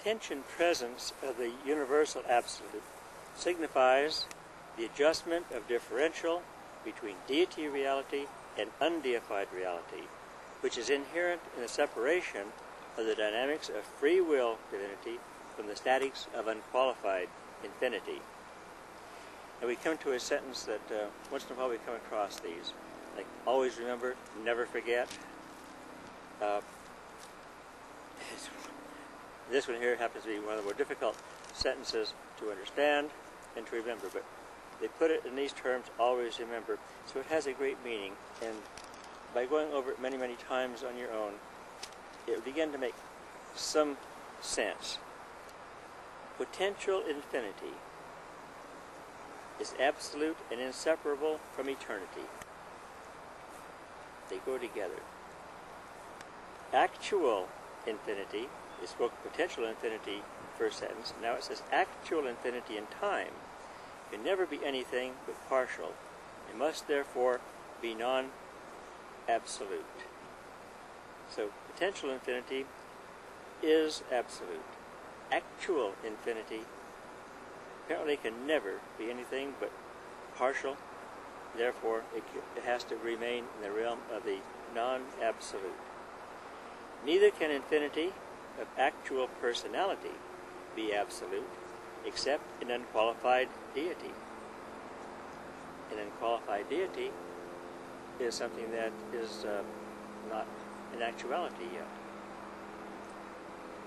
attention presence of the universal absolute signifies the adjustment of differential between deity reality and undeified reality, which is inherent in the separation of the dynamics of free will divinity from the statics of unqualified infinity. And we come to a sentence that once in a while we come across these, like always remember, never forget. This one here happens to be one of the more difficult sentences to understand and to remember, but they put it in these terms, always remember, so it has a great meaning, and by going over it many, many times on your own, it will begin to make some sense. Potential infinity is absolute and inseparable from eternity. They go together. Actual infinity, it spoke of potential infinity first sentence, now it says actual infinity in time can never be anything but partial. It must therefore be non-absolute. So potential infinity is absolute. Actual infinity apparently can never be anything but partial. Therefore, it has to remain in the realm of the non-absolute. Neither can infinity of actual personality be absolute, except in unqualified deity. An unqualified deity is something that is not in actuality yet.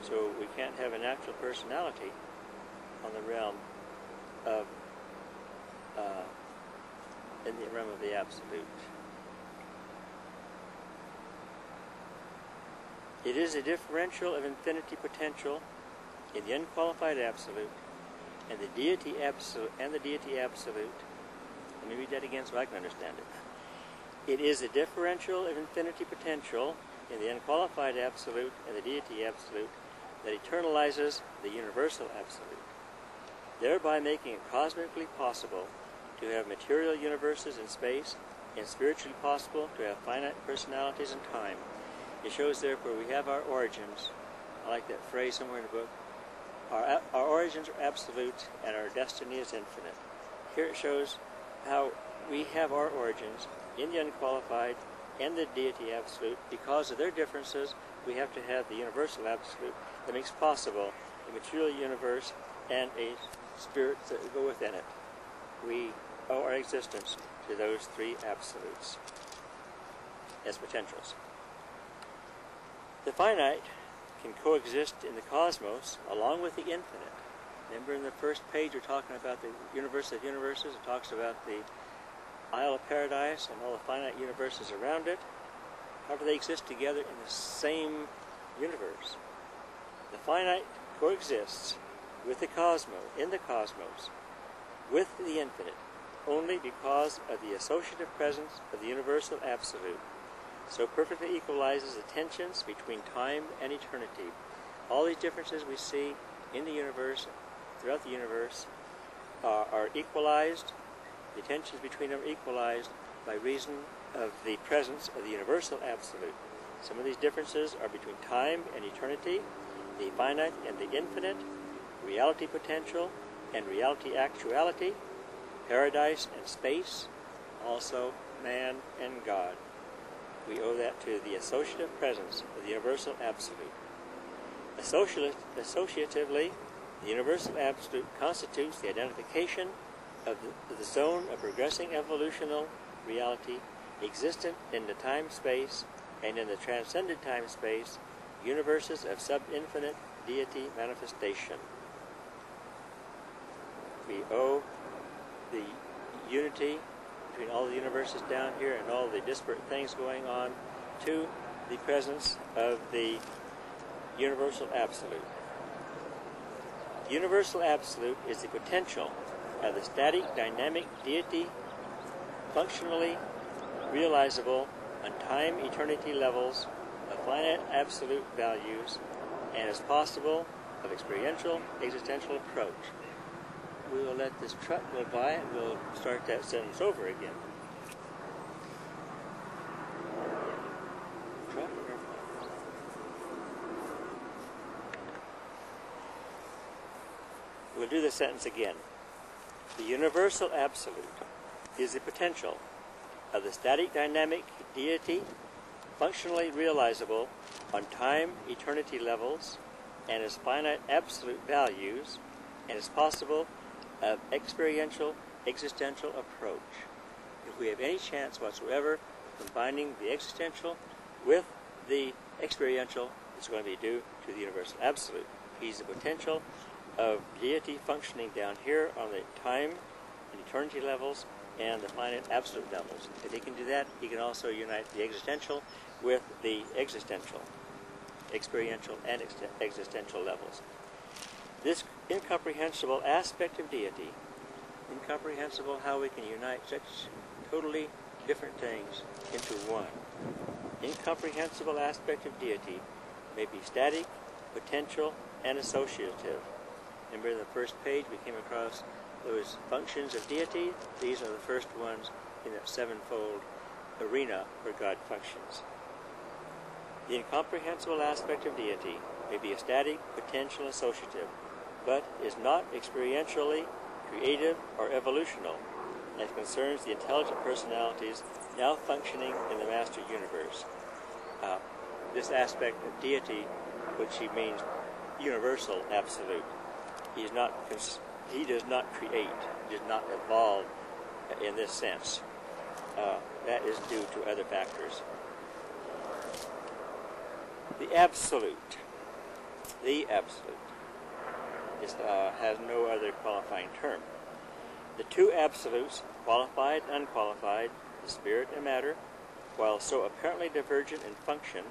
So we can't have an actual personality on the realm of in the realm of the absolute. It is a differential of infinity potential in the unqualified absolute and the deity absolute. Let me read that again so I can understand it. It is a differential of infinity potential in the unqualified absolute and the deity absolute that eternalizes the universal absolute, thereby making it cosmically possible to have material universes in space and spiritually possible to have finite personalities in time. It shows therefore we have our origins. I like that phrase somewhere in the book. Our origins are absolute and our destiny is infinite. Here it shows how we have our origins in the unqualified and the deity absolute. Because of their differences, we have to have the universal absolute that makes possible a material universe and a spirit that go within it. We owe our existence to those three absolutes as potentials. The finite can coexist in the cosmos along with the infinite. Remember in the first page we're talking about the universe of universes. It talks about the Isle of Paradise and all the finite universes around it. How do they exist together in the same universe? The finite coexists with the cosmos, in the cosmos, with the infinite, only because of the associative presence of the universal absolute. So perfectly equalizes the tensions between time and eternity. All these differences we see in the universe, throughout the universe, are equalized. The tensions between them are equalized by reason of the presence of the universal absolute. Some of these differences are between time and eternity, the finite and the infinite, reality potential and reality actuality, paradise and space, also man and God. We owe that to the associative presence of the universal absolute. Associatively, the universal absolute constitutes the identification of the zone of progressing evolutional reality existent in the time-space and in the transcended time-space universes of sub-infinite deity manifestation. We owe the unity between all the universes down here and all the disparate things going on to the presence of the universal absolute. Universal absolute is the potential of the static dynamic deity functionally realizable on time-eternity levels of finite absolute values and is possible of experiential existential approach. We will let this truck go by and we'll start that sentence over again. Truck or airplane? sentence again. The universal absolute is the potential of the static dynamic deity, functionally realizable on time eternity levels and as finite absolute values, and is possible of experiential existential approach. If we have any chance whatsoever combining the existential with the experiential, it's going to be due to the universal absolute. He's the potential of deity functioning down here on the time and eternity levels and the finite absolute levels. If he can do that, he can also unite the existential with the existential, experiential and existential levels. This incomprehensible aspect of deity, incomprehensible how we can unite such totally different things into one. Incomprehensible aspect of deity may be static, potential, and associative. Remember in the first page we came across those functions of deity. These are the first ones in that sevenfold arena where God functions. The incomprehensible aspect of deity may be a static, potential, and associative, but is not experientially creative or evolutional, as concerns the intelligent personalities now functioning in the master universe. This aspect of deity, which he means universal absolute, he does not create, does not evolve in this sense. That is due to other factors. The absolute is, has no other qualifying term. The two absolutes, qualified and unqualified, the spirit and matter, while so apparently divergent in function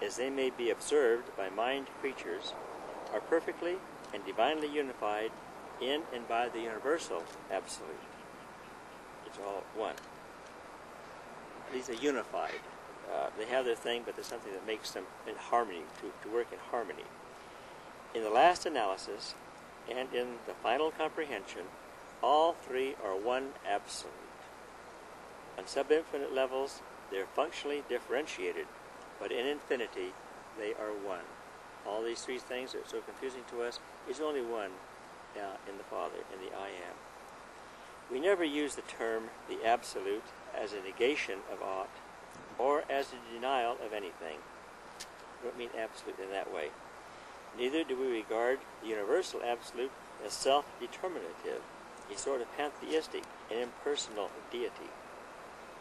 as they may be observed by mind creatures, are perfectly and divinely unified in and by the universal absolute. It's all one. These are unified. They have their thing, but there's something that makes them in harmony, to work in harmony. In the last analysis, and in the final comprehension, all three are one absolute. On subinfinite levels, they are functionally differentiated, but in infinity, they are one. All these three things that are so confusing to us is only one in the Father, in the I Am. We never use the term the absolute as a negation of aught, or as a denial of anything. We don't mean absolute in that way. Neither do we regard the universal absolute as self-determinative, a sort of pantheistic and impersonal deity.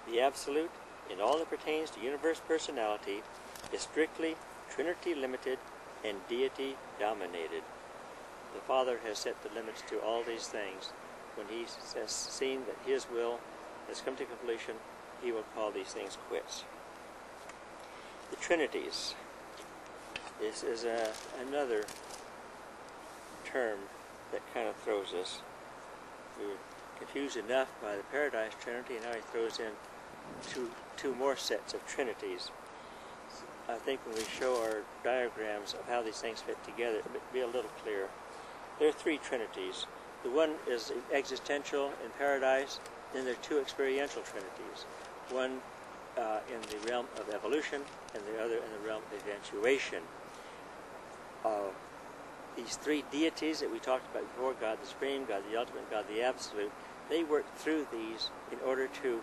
The absolute, in all that pertains to universe personality, is strictly Trinity-limited and deity-dominated. The Father has set the limits to all these things. When he has seen that his will has come to completion, he will call these things quits. The Trinities. This is another term that kind of throws us. We were confused enough by the Paradise Trinity, and now he throws in two more sets of Trinities. I think when we show our diagrams of how these things fit together, it'll be a little clearer. There are three Trinities. The one is existential in Paradise, then there are two experiential Trinities. One in the realm of evolution, and the other in the realm of eventuation. These three deities that we talked about before, God the Supreme, God the Ultimate, God the Absolute, they work through these in order to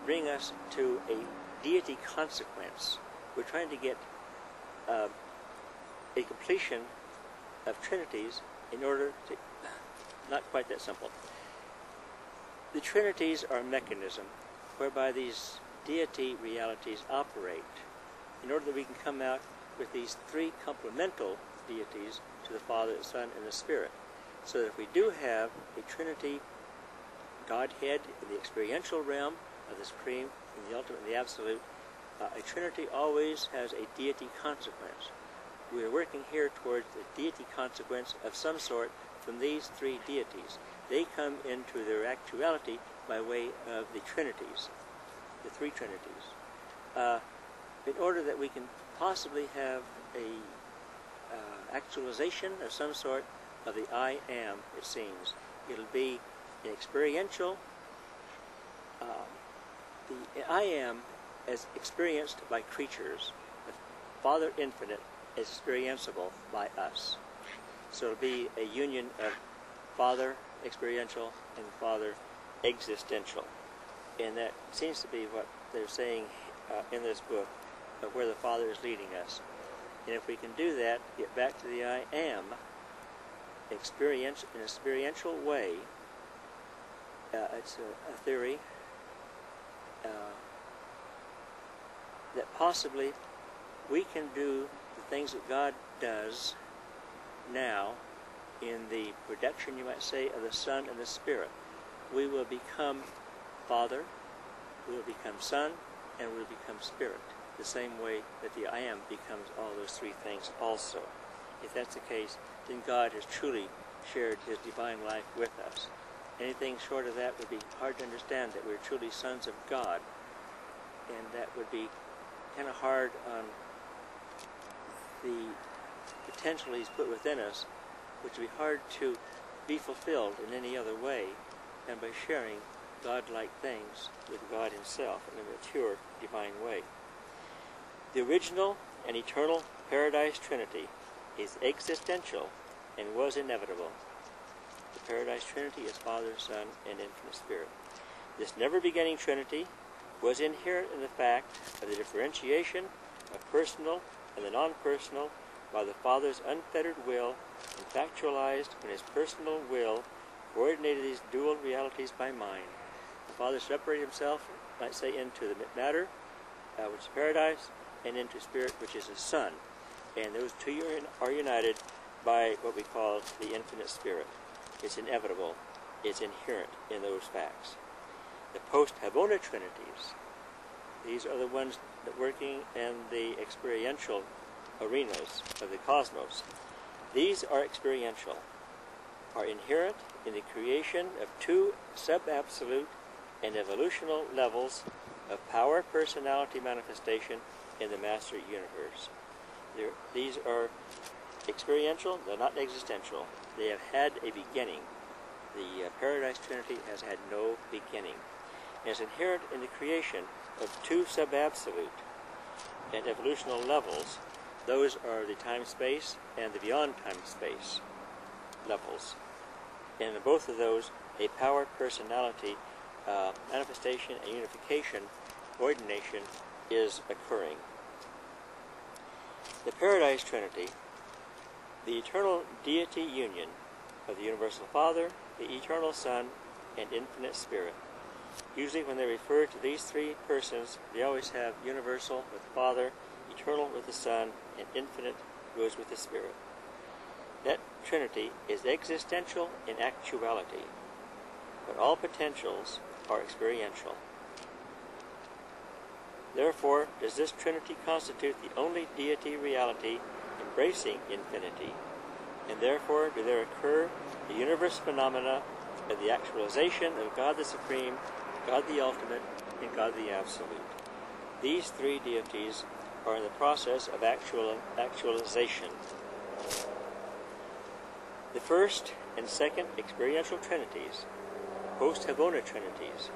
bring us to a deity consequence. We're trying to get a completion of Trinities in order to... Not quite that simple. The Trinities are a mechanism whereby these deity realities operate in order that we can come out with these three complemental deities to the Father, the Son, and the Spirit. So that if we do have a Trinity Godhead in the experiential realm of the Supreme, in the Ultimate, and the Absolute, a Trinity always has a deity consequence. We are working here towards the deity consequence of some sort from these three deities. They come into their actuality by way of the Trinities, the three Trinities. In order that we can possibly have a actualization of some sort of the I Am, it seems. It'll be an experiential, the I Am as experienced by creatures, the Father Infinite as experienceable by us. So it'll be a union of Father experiential and the Father existential. And that seems to be what they're saying in this book, of where the Father is leading us. And if we can do that, get back to the I am, experience in an experiential way, it's a theory that possibly we can do the things that God does now in the production, you might say, of the Son and the Spirit. We will become Father, we will become Son, and we will become Spirit, the same way that the I am becomes all those three things also. If that's the case, then God has truly shared his divine life with us. Anything short of that would be hard to understand, that we're truly sons of God, and that would be kind of hard on the potential he's put within us, which would be hard to be fulfilled in any other way than by sharing God-like things with God himself in a mature, divine way. The original and eternal Paradise Trinity is existential and was inevitable. The Paradise Trinity is Father, Son, and Infinite Spirit. This never-beginning Trinity was inherent in the fact of the differentiation of personal and the non-personal by the Father's unfettered will, and factualized when his personal will coordinated these dual realities by mind. The Father separated himself, might say, into the matter, which is paradise, and into spirit, which is his Son. And those two are united by what we call the Infinite Spirit. It's inevitable. It's inherent in those facts. The post-Habona Trinities, these are the ones that working in the experiential arenas of the cosmos. These are experiential, are inherent in the creation of two sub-absolute and evolutional levels of power personality manifestation in the Master Universe. These are experiential, they're not existential. They have had a beginning. The Paradise Trinity has had no beginning. And it's inherent in the creation of two sub-absolute and evolutional levels. Those are the time-space and the beyond time-space levels. And in both of those, a power personality manifestation and unification, ordination, is occurring. The Paradise Trinity, the eternal deity union of the Universal Father, the Eternal Son, and Infinite Spirit. Usually when they refer to these three persons, they always have universal with the Father, eternal with the Son, and infinite goes with the Spirit. That Trinity is existential in actuality, but all potentials are experiential. Therefore, does this Trinity constitute the only deity reality embracing infinity, and therefore do there occur the universe phenomena of the actualization of God the Supreme, God the Ultimate, and God the Absolute. These three deities are in the process of actualization. The first and second experiential trinities, post-Habona trinities,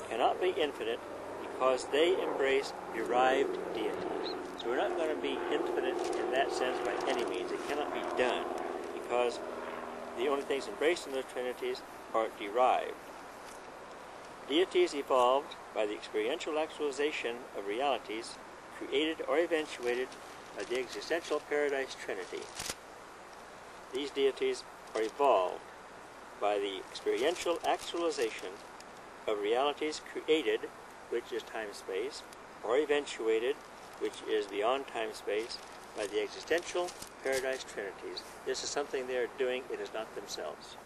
cannot be infinite because they embrace derived deities. So we're not going to be infinite in that sense by any means. It cannot be done because the only things embraced in those trinities are derived. Deities evolved by the experiential actualization of realities created or eventuated by the existential Paradise Trinity. These deities are evolved by the experiential actualization of realities created, which is time-space, or eventuated, which is beyond time-space, by the existential Paradise Trinities. This is something they are doing, it is not themselves.